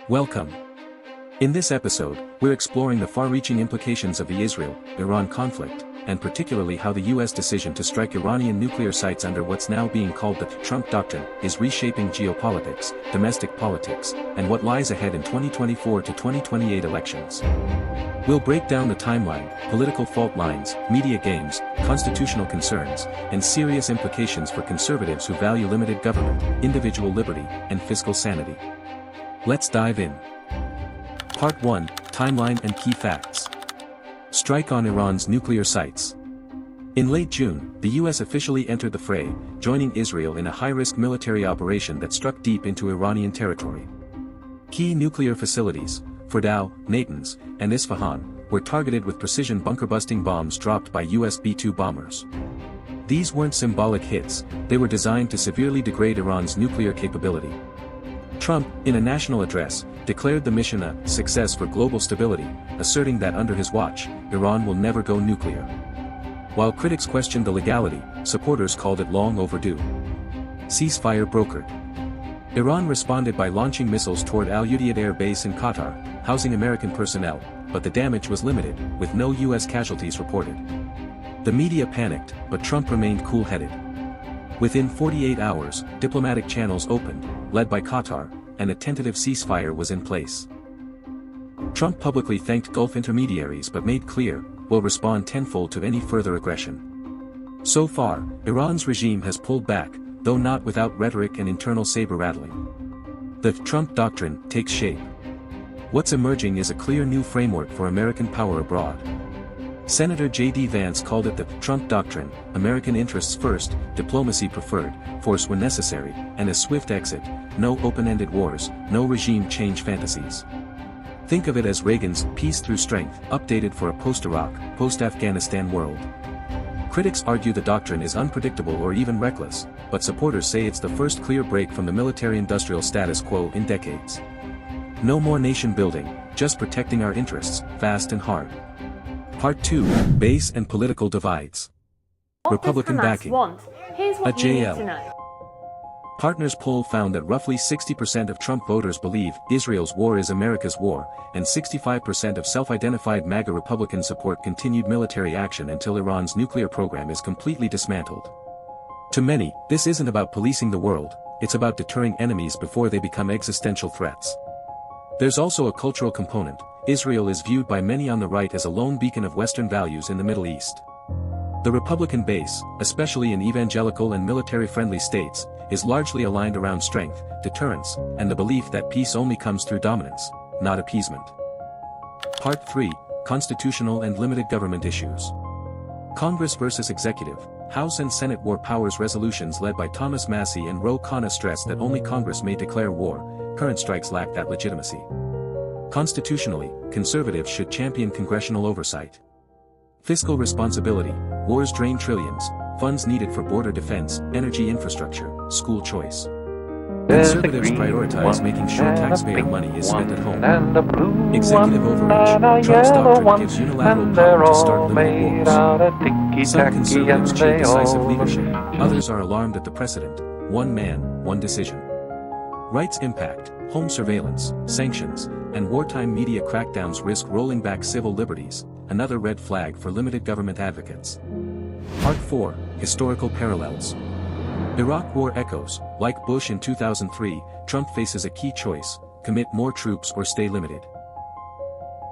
Welcome. In this episode, we're exploring the far-reaching implications of the Israel-Iran conflict, and particularly how the U.S. decision to strike Iranian nuclear sites under what's now being called the Trump Doctrine is reshaping geopolitics, domestic politics, and what lies ahead in 2024 to 2028 elections. We'll break down the timeline, political fault lines, media games, constitutional concerns, and serious implications for conservatives who value limited government, individual liberty, and fiscal sanity. Let's dive in. Part 1, Timeline and Key Facts. Strike on Iran's nuclear sites. In late June, the U.S. officially entered the fray, joining Israel in a high-risk military operation that struck deep into Iranian territory. Key nuclear facilities, Fordow, Natanz, and Isfahan, were targeted with precision bunker-busting bombs dropped by U.S. B-2 bombers. These weren't symbolic hits, they were designed to severely degrade Iran's nuclear capability. Trump, in a national address, declared the mission a success for global stability, asserting that under his watch, Iran will never go nuclear. While critics questioned the legality, supporters called it long overdue. Ceasefire brokered. Iran responded by launching missiles toward Al Udeid Air Base in Qatar, housing American personnel, but the damage was limited, with no U.S. casualties reported. The media panicked, but Trump remained cool-headed. Within 48 hours, diplomatic channels opened, led by Qatar, and a tentative ceasefire was in place. Trump publicly thanked Gulf intermediaries but made clear, we'll respond tenfold to any further aggression. So far, Iran's regime has pulled back, though not without rhetoric and internal saber-rattling. The Trump Doctrine takes shape. What's emerging is a clear new framework for American power abroad. Senator J.D. Vance called it the Trump Doctrine, American interests first, diplomacy preferred, force when necessary, and a swift exit, no open-ended wars, no regime change fantasies. Think of it as Reagan's peace through strength, updated for a post-Iraq, post-Afghanistan world. Critics argue the doctrine is unpredictable or even reckless, but supporters say it's the first clear break from the military-industrial status quo in decades. No more nation-building, just protecting our interests, fast and hard. Part 2, Base and Political Divides. Republican backing. Here's what you need to know. Partners poll found that roughly 60% of Trump voters believe Israel's war is America's war, and 65% of self-identified MAGA Republicans support continued military action until Iran's nuclear program is completely dismantled. To many, this isn't about policing the world, it's about deterring enemies before they become existential threats. There's also a cultural component. Israel is viewed by many on the right as a lone beacon of Western values in the Middle East. The Republican base, especially in evangelical and military-friendly states, is largely aligned around strength, deterrence, and the belief that peace only comes through dominance, not appeasement. Part 3, Constitutional and Limited Government Issues. Congress versus Executive. House and Senate War Powers resolutions led by Thomas Massie and Ro Khanna stressed that only Congress may declare war, current strikes lack that legitimacy. Constitutionally, conservatives should champion congressional oversight. Fiscal responsibility, wars drain trillions, funds needed for border defense, energy infrastructure, school choice. Conservatives prioritize making sure taxpayer money is spent at home. Executive overreach, Trump's doctrine gives unilateral power to start limited wars. Some conservatives cheer decisive leadership, others are alarmed at the precedent, one man, one decision. Rights impact, home surveillance, sanctions, and wartime media crackdowns risk rolling back civil liberties, another red flag for limited government advocates. Part 4, Historical Parallels. Iraq War echoes, like Bush in 2003, Trump faces a key choice, commit more troops or stay limited.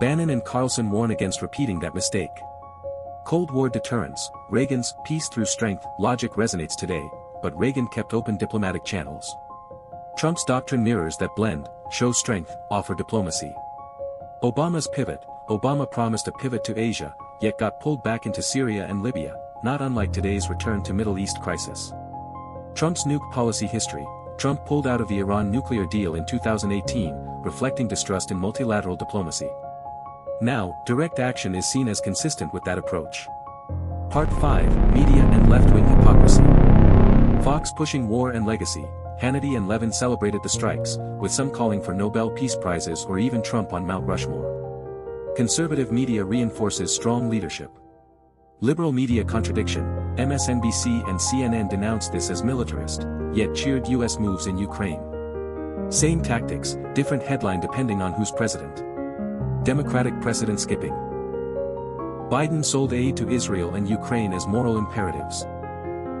Bannon and Carlson warn against repeating that mistake. Cold War deterrence, Reagan's peace through strength logic resonates today, but Reagan kept open diplomatic channels. Trump's doctrine mirrors that blend, show strength, offer diplomacy. Obama's pivot, Obama promised a pivot to Asia, yet got pulled back into Syria and Libya, not unlike today's return to Middle East crisis. Trump's nuke policy history, Trump pulled out of the Iran nuclear deal in 2018, reflecting distrust in multilateral diplomacy. Now, direct action is seen as consistent with that approach. Part 5, Media and Left-Wing Hypocrisy. Fox pushing war and legacy, Hannity and Levin celebrated the strikes, with some calling for Nobel Peace Prizes or even Trump on Mount Rushmore. Conservative media reinforces strong leadership. Liberal media contradiction, MSNBC and CNN denounced this as militarist, yet cheered U.S. moves in Ukraine. Same tactics, different headline depending on who's president. Democratic precedent skipping. Biden sold aid to Israel and Ukraine as moral imperatives.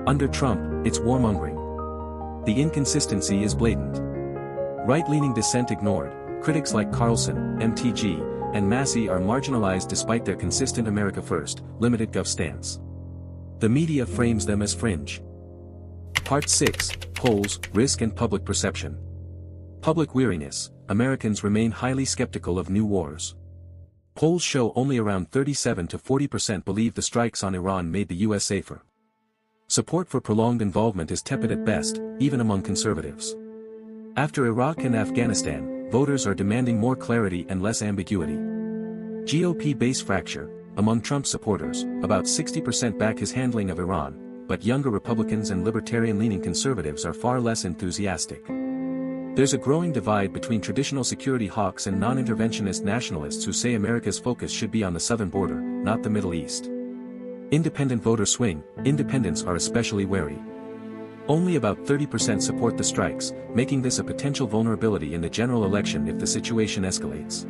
Under Trump, it's warmongering. The inconsistency is blatant. Right-leaning dissent ignored, critics like Carlson, MTG, and Massey are marginalized despite their consistent America First, limited gov stance. The media frames them as fringe. Part 6, Polls, Risk and Public Perception. Public weariness, Americans remain highly skeptical of new wars. Polls show only around 37 to 40% believe the strikes on Iran made the U.S. safer. Support for prolonged involvement is tepid at best, even among conservatives. After Iraq and Afghanistan, voters are demanding more clarity and less ambiguity. GOP base fracture, among Trump supporters, about 60% back his handling of Iran, but younger Republicans and libertarian-leaning conservatives are far less enthusiastic. There's a growing divide between traditional security hawks and non-interventionist nationalists who say America's focus should be on the southern border, not the Middle East. Independent voters swing, independents are especially wary. Only about 30% support the strikes, making this a potential vulnerability in the general election if the situation escalates.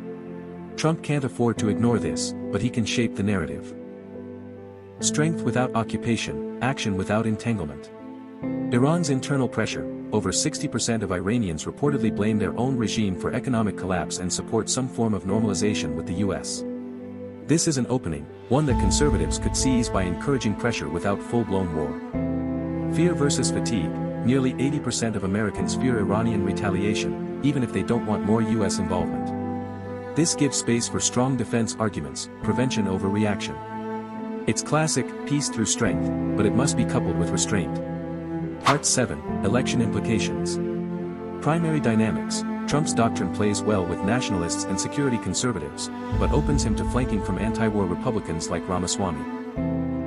Trump can't afford to ignore this, but he can shape the narrative. Strength without occupation, action without entanglement. Iran's internal pressure, over 60% of Iranians reportedly blame their own regime for economic collapse and support some form of normalization with the U.S. This is an opening, one that conservatives could seize by encouraging pressure without full-blown war. Fear versus fatigue, nearly 80% of Americans fear Iranian retaliation, even if they don't want more U.S. involvement. This gives space for strong defense arguments, prevention over reaction. It's classic, peace through strength, but it must be coupled with restraint. Part 7, Election Implications. Primary dynamics, Trump's doctrine plays well with nationalists and security conservatives, but opens him to flanking from anti-war Republicans like Ramaswamy.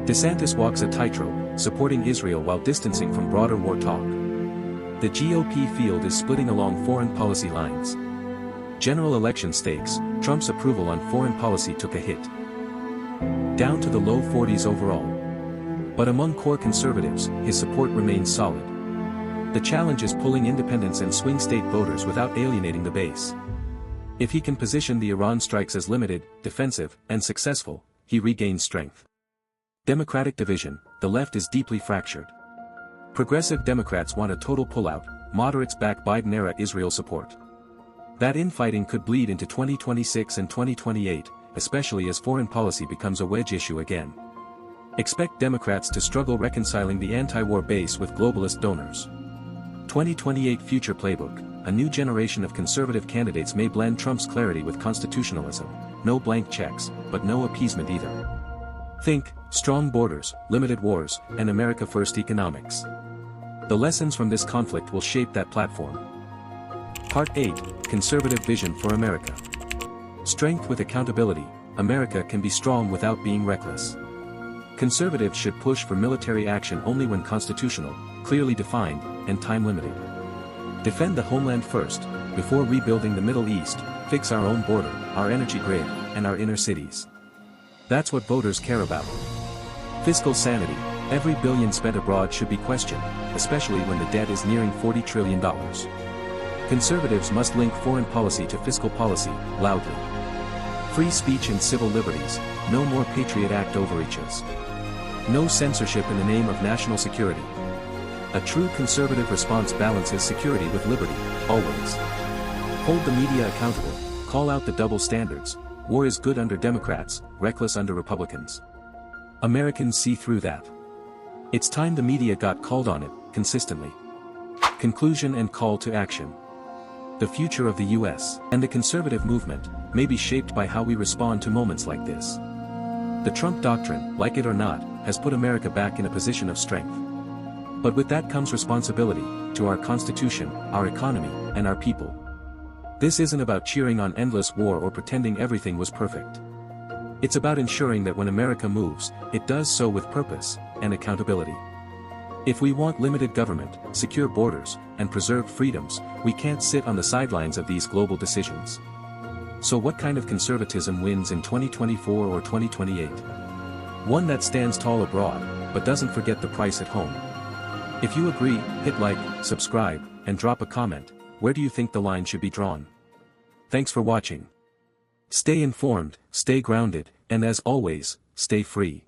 DeSantis walks a tightrope, supporting Israel while distancing from broader war talk. The GOP field is splitting along foreign policy lines. General election stakes, Trump's approval on foreign policy took a hit. Down to the low 40s overall. But among core conservatives, his support remains solid. The challenge is pulling independents and swing state voters without alienating the base. If he can position the Iran strikes as limited, defensive, and successful, he regains strength. Democratic division, the left is deeply fractured. Progressive Democrats want a total pullout, moderates back Biden-era Israel support. That infighting could bleed into 2026 and 2028, especially as foreign policy becomes a wedge issue again. Expect Democrats to struggle reconciling the anti-war base with globalist donors. 2028 Future Playbook, a new generation of conservative candidates may blend Trump's clarity with constitutionalism, no blank checks, but no appeasement either. Think, strong borders, limited wars, and America First economics. The lessons from this conflict will shape that platform. Part 8, Conservative Vision for America. Strength with accountability, America can be strong without being reckless. Conservatives should push for military action only when constitutional, clearly defined, and time-limited. Defend the homeland first, before rebuilding the Middle East, fix our own border, our energy grid, and our inner cities. That's what voters care about. Fiscal sanity, every billion spent abroad should be questioned, especially when the debt is nearing $40 trillion. Conservatives must link foreign policy to fiscal policy, loudly. Free speech and civil liberties, no more Patriot Act overreaches. No censorship in the name of national security. A true conservative response balances security with liberty, always. Hold the media accountable, call out the double standards. War is good under Democrats, reckless under Republicans. Americans see through that. It's time the media got called on it, consistently. Conclusion and call to action. The future of the U.S. and the conservative movement may be shaped by how we respond to moments like this. The Trump Doctrine, like it or not, has put America back in a position of strength. But with that comes responsibility, to our Constitution, our economy, and our people. This isn't about cheering on endless war or pretending everything was perfect. It's about ensuring that when America moves, it does so with purpose and accountability. If we want limited government, secure borders, and preserved freedoms, we can't sit on the sidelines of these global decisions. So what kind of conservatism wins in 2024 or 2028? One that stands tall abroad, but doesn't forget the price at home. If you agree, hit like, subscribe, and drop a comment. where do you think the line should be drawn? Thanks for watching. Stay informed, stay grounded, and as always, stay free.